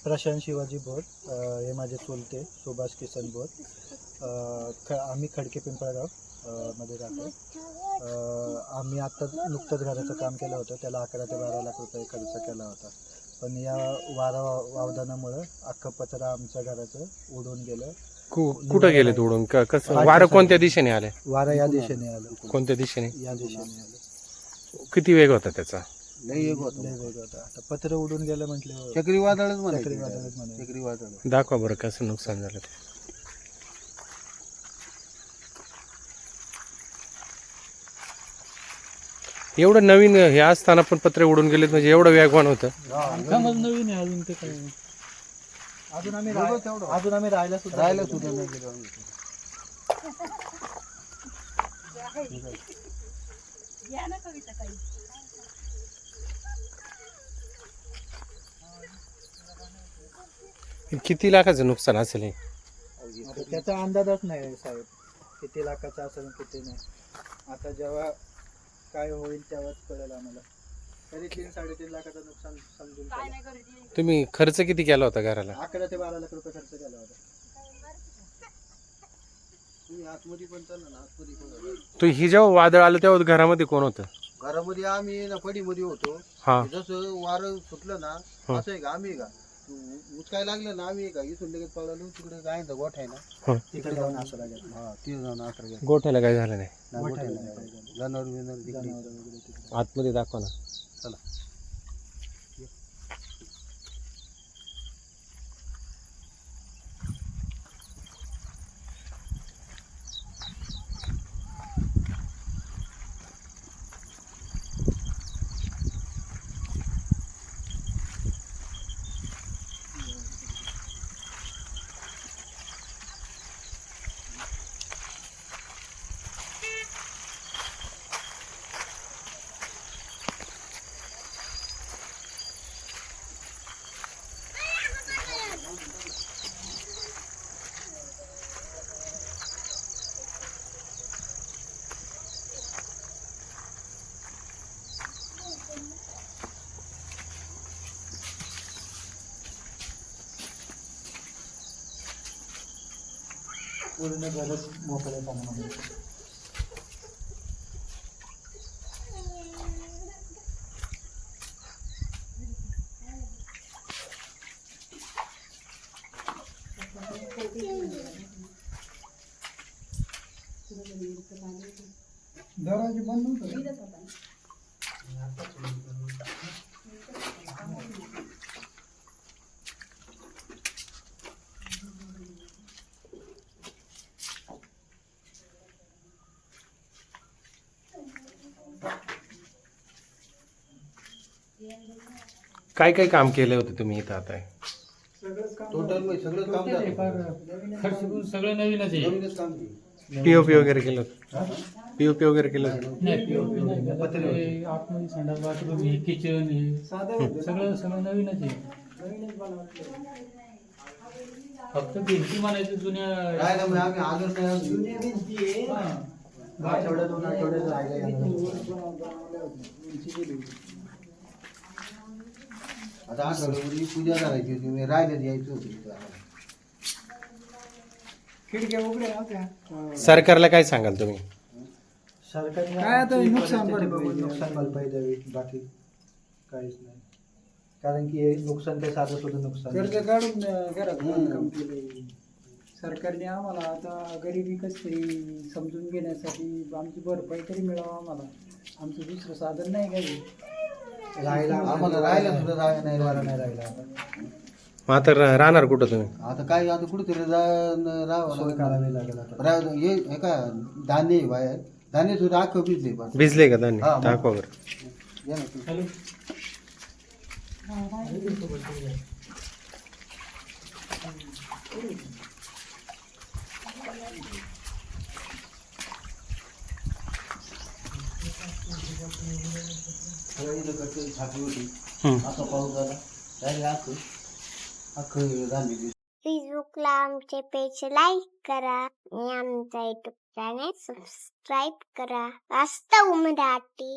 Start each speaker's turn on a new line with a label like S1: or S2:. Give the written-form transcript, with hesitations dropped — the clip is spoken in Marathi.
S1: प्रशांत शिवाजी बोर, हे माझे चुलते सुभाष किसन बोर. आम्ही खडके पिंपळगाव मध्ये राहतो. आम्ही आता नुकतंच घराचं काम केलं होतं, त्याला 11 ते 12 लाख रुपये खर्च केला होता. पण या वारा वावदानामुळं अख्खं पत्रा आमच्या घराचं उडून गेलं.
S2: कुठं गेले तोडून? कसं वारं कोणत्या दिशेने आले?
S1: वारा या दिशेने आलं.
S2: कोणत्या दिशेने?
S1: या दिशेने आलं.
S2: किती वेग होता त्याचा?
S1: लय वेग होता. आता पत्र उडून गेलं म्हटलं
S3: चक्रीवादळच
S1: चक्रीवादळ.
S2: दाखवा बरं कसं नुकसान झालं ते. एवढं नवीन हे असताना पण पत्रे उडून गेलेत म्हणजे एवढं वेगवान होतं.
S1: नवीन आहे अजून ते काही. अजून आम्ही राहायला सुद्धा नाही गेलो.
S2: किती लाखाचं नुकसान असेल हे?
S1: त्याचा अंदाजच नाही साहेब, किती लाखाचा असेल किती नाही. आता जेव्हा काय होईल तेव्हाच कळेल आम्हाला. तरी 3-3.5 लाखाचं नुकसान समजून.
S2: तुम्ही खर्च किती केला होता घराला?
S1: 11 ते 12 लाख रुपये खर्च केला होता.
S2: तो ही जेव्हा वादळ आलं तेव्हा घरामध्ये कोण होतं?
S3: घरामध्ये आम्ही ना फडीमध्ये होतो.
S2: हा,
S3: जसं वारं सुटलं ना असं आहे का, आम्ही का उचकाय लागलं ना, आम्ही का इथून लगेच पळालो. तिकडे गायचा गोठा आहे ना,
S1: तिकडे जाऊन आसरा घेतला.
S3: हा तिथे जाऊन आसरा घेतला.
S2: गोठ्याला काय झालं नाही?
S3: जनावर बिनावर तिकडे.
S2: आतमध्ये दाखवा ना.
S3: चला.
S1: पूर्ण घरच मोकळे पाण्यामध्ये. दरवाजे बंद होते.
S2: काय काय काम केले होते तुम्ही इथं आता?
S3: टोटल सगळं काम झालं.
S4: सगळं नवीनच आहे.
S3: नवीनच काम केलं.
S2: पीओपी वगैरे केलं होतं? पीओपी वगैरे केलं होतं?
S4: नाही पीओपी नाही केलं. ते आतमध्ये संडास बाथरूम आहे, किचन आहे, सगळं नवीनच आहे. फक्त भिंती म्हणायचं जुन्या.
S3: राहिलं म्हणजे आम्ही आलोच नाही.
S1: जुन्या भिंती आहे. आठवड्यात 2 आठवड्यात राहिले.
S3: आता आठवड्यापूर्वी पूजा करायची होती, मी राहिलेच यायचं होतं तिथं आम्हाला.
S1: खिडक्या उघड्या होत्या.
S2: सरकारला काय सांगाल तुम्ही?
S1: सरकारने काय आता नुकसान भरपाई द्यावी, बाकी काहीच नाही. कारण की हे नुकसान ते साधं सुद्धा नुकसान.
S5: कर्ज काढून घरात बांधकाम केले सरकारने. आम्हाला आता गरिबी कसं समजून घेण्यासाठी आमची भरपाई तरी मिळावं आम्हाला. आमचं दुसरं साधन नाही काही.
S3: आम्हाला राहायला सुद्धा जागा नाही
S1: राहिला.
S2: मग आता राहणार कुठं तुम्ही?
S3: आता काय, आता कुठेतरी
S1: सोय करावी लागेल आता.
S3: हे का धान्य आहे बाहेर, धान्य सुद्धा अख्खं भिजले.
S2: भिजले का धान्य?
S3: हा,
S2: दाखवा बरं.
S3: या ना तू. छापी होती, असा पाऊस झाला त्याने अख्खं धान्य.
S6: फेसबुकला आमचे पेज लाईक करा आणि आमचा युट्यूब चॅनेल सबस्क्राईब करा. वास्तव मराठी.